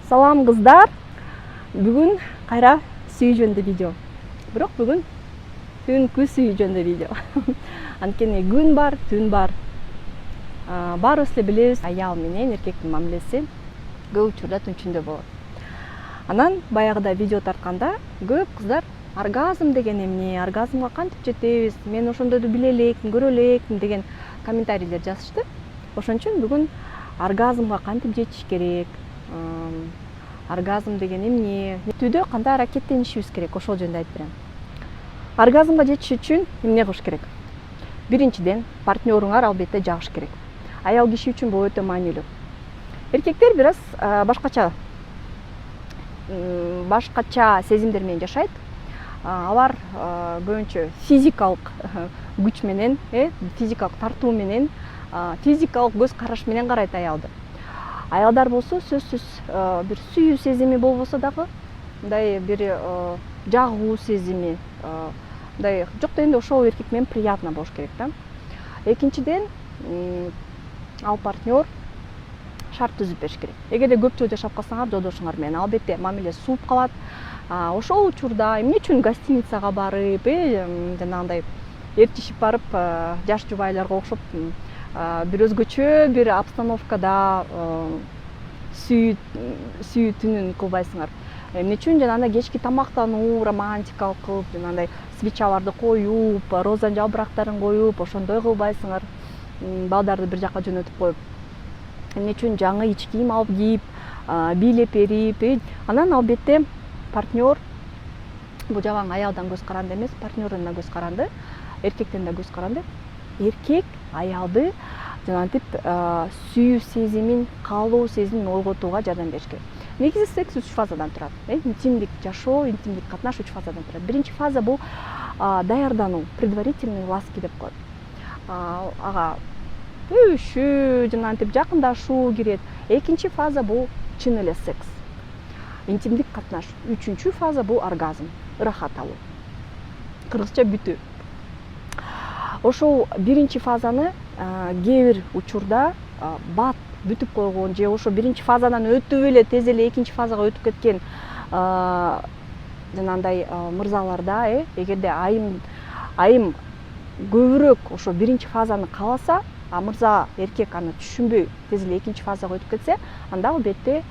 Салам кыздар. Бүгүн кайра сүйүү жөнүндө видео. Бирок бүгүн түнкү сүйүү жөнүндө видео. Анткени күн бар, түн бар. Баарыбыз эле билебиз, аял менен эркектин мамилеси көп учурда түн ичинде болот. Анан баягыда видео тартканда көп кыздар оргазм деген эмне, оргазмга кантип жетебиз, мен ошондойду биле элекмин, көрө элекмин деген комментарийлер жазышты. Ошон үчүн бүгүн оргазмга кантип жетиш керек, оргазм деген эмне, түдө кандай аракеттенишибиз керек, ошол жөнүндө айтып берем. Оргазмга жетиш үчүн эмне кылыш керек? Биринчиден, партнеруңар албетте жагыш керек. Аял киши үчүн бул өтө маанилүү. Эркектер бир аз башкача сезимдер менен жашайт. Алар көбүнчө физикалык күч менен, физикалык тартуу менен, физикалык көз караш менен карайт аялды. Аялдар болсо сөзсүз бир сүйүү сезими болбосо дагы, мындай бир жагуу сезими, мындай жок дегенде ошол эркек менен приятно болуш керек да. Экинчиден, ал партнер шарт түзүп бериш керек. Эгерде көпчүлүк жашап калсаңар жолдошуңар менен, албетте мамиле сууп калат. Ошол учурда эмне үчүн гостиницага барып, жанагындай ээрчишип барып, жаш жубайларга окшоп бир өзгөчө бир обстановкада сүйүү түнүн кылбайсыңар. Эмне үчүн жанагындай кечки тамактануу, романтикалык кылып, жанагындай свечаларды коюп, роза жалбырактарын коюп, ошондой кылбайсыңар. Балдарды бир жакка жөнөтүп коюп. Эмне үчүн жаңы ич кийим алып кийип, бийлеп берип, анан албетте партнер, бул жабан аялдан көз каранды эмес, партнердон да көз каранды, эркектен да көз каранды. Эркек аялды жанагынтип сүйүү сезимин, каалоо сезимин ойготууга жардам бериш керек. Негизи секс 3 фазадан турат. Интимдик жашоо, интимдик катнаш 3 фазадан турат. Биринчи фаза бул даярдануу, предварительный ласки деп коет. Ага өбүшүү, жанагынтип жакындашуу кирет. Экинчи фаза бул чын эле секс, интимдик катнаш. Үчүнчү фаза бул оргазм, ырахат алуу. Кыргызча бүтүү. Ошол биринчи фазаны кээ бир учурда бат бүтүп койгон же ошо биринчи фазадан өтүп эле тез эле экинчи фазага өтүп кеткен жанагындай мырзаларда, эгерде айым көбүрөөк ошо биринчи фазаны кааласа, мырза эркек аны түшүнбөй тез эле экинчи фазага өтүп кетсе, анда албетте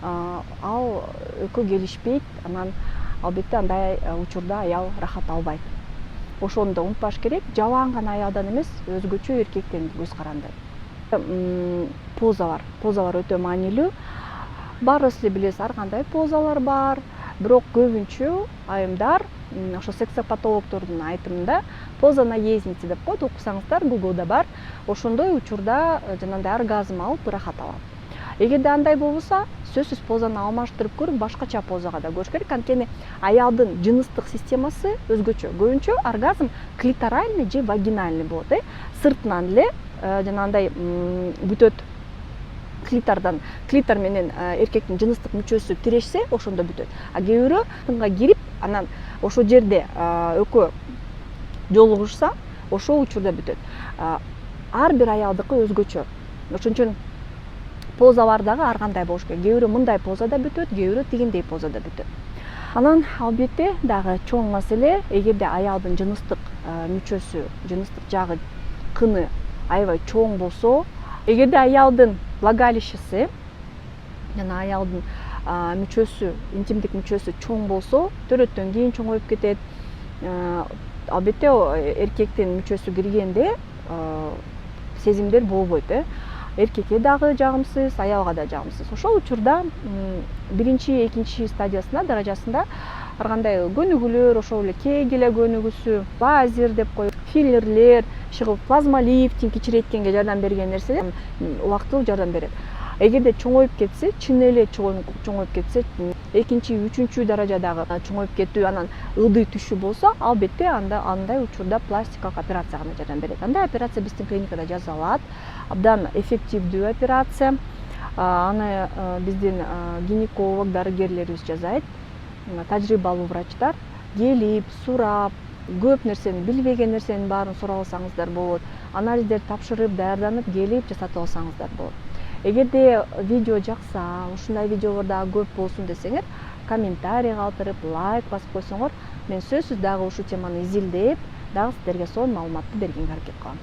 ал экөө келишпейт, анан албетте андай учурда аял рахат албайт. Ошону да унутпаш керек, жабан гана аялдан эмес, өзгөчө эркектен көз каранды. Позалар өтө маанилүү. Баарыбыз эле билебиз, ар кандай позалар бар, бирок көбүнчө айымдар, ошо сексопатологдордун айтымында, поза наездницы деп коет, окусаңыздар, Google'да бар. Ошондой учурда жанагындай оргазм алып ырахат алат. Эгерде андай болбосо, сөзсүз позаны алмаштырып көрүп, башкача позага да көрүш керек. Анткени аялдын жыныстык системасы өзгөчө. Көбүнчө оргазм клиторальный же вагинальный болот, сыртынан эле жанагындай бүтөт. Клитор менен эркектин жыныстык мүчөсү тирешсе, ошондо бүтөт. Кээ бирөө тынга кирип, анан ошол жерде экөө жолугушса, ошол учурда бүтөт. Ар бир аялдыкы өзгөчө. Ошон үчүн позалар дагы ар кандай болуш керек. Кээ бирөө мындай позада бүтөт, кээ бирөө тигиндей позада бүтөт. Анан албетте дагы чоң маселе, эгерде аялдын жыныстык мүчөсү, жыныстык жагы, кыны аябай чоң болсо, эгерде аялдын влагалищеси, жана аялдын мүчөсү, интимдик мүчөсү чоң болсо, төрөттөн кийин чоңоюп кетет. Албетте эркектин мүчөсү киргенде сезимдер болбойт, эркекке дагы жагымсыз, аялга да жагымсыз. Ошол учурда биринчи, экинчи стадиясында, даражасында ар кандай көнүгүүлөр, ошол эле кегеле көнүгүүсү, лазер деп коет, филлерлер, плазмалифтинг кичиреткенге жардам берген нерселер убактылуу жардам берет. Эгерде чоңоюп кетсе, чын эле чоңоюп кетсе, экинчи, үчүнчү даражадагы чоңоюп кетүү, анан ылдый түшүү болсо, албетте андай учурда пластикалык операция гана жардам берет. Андай операция биздин клиникада жасалат, абдан эффективдүү операция. Аны биздин гинеколог, дарыгерлерибиз жасайт. Тажрыйбалуу врачтар келип, сурап, көп нерсени, билбеген нерсенин баарын сурап алсаңыздар болот. Анализдер тапшырып, даярданып, келип жасатып алсаңыздар болот. эгерде видео жакса, ушундай видеолор дагы көп болсун десеңер, комментарий калтырып, лайк басып койсоңор, мен сөзсүз дагы ушул теманы изилдеп, дагы сиздерге сонун маалыматты бергенге аракет кылам.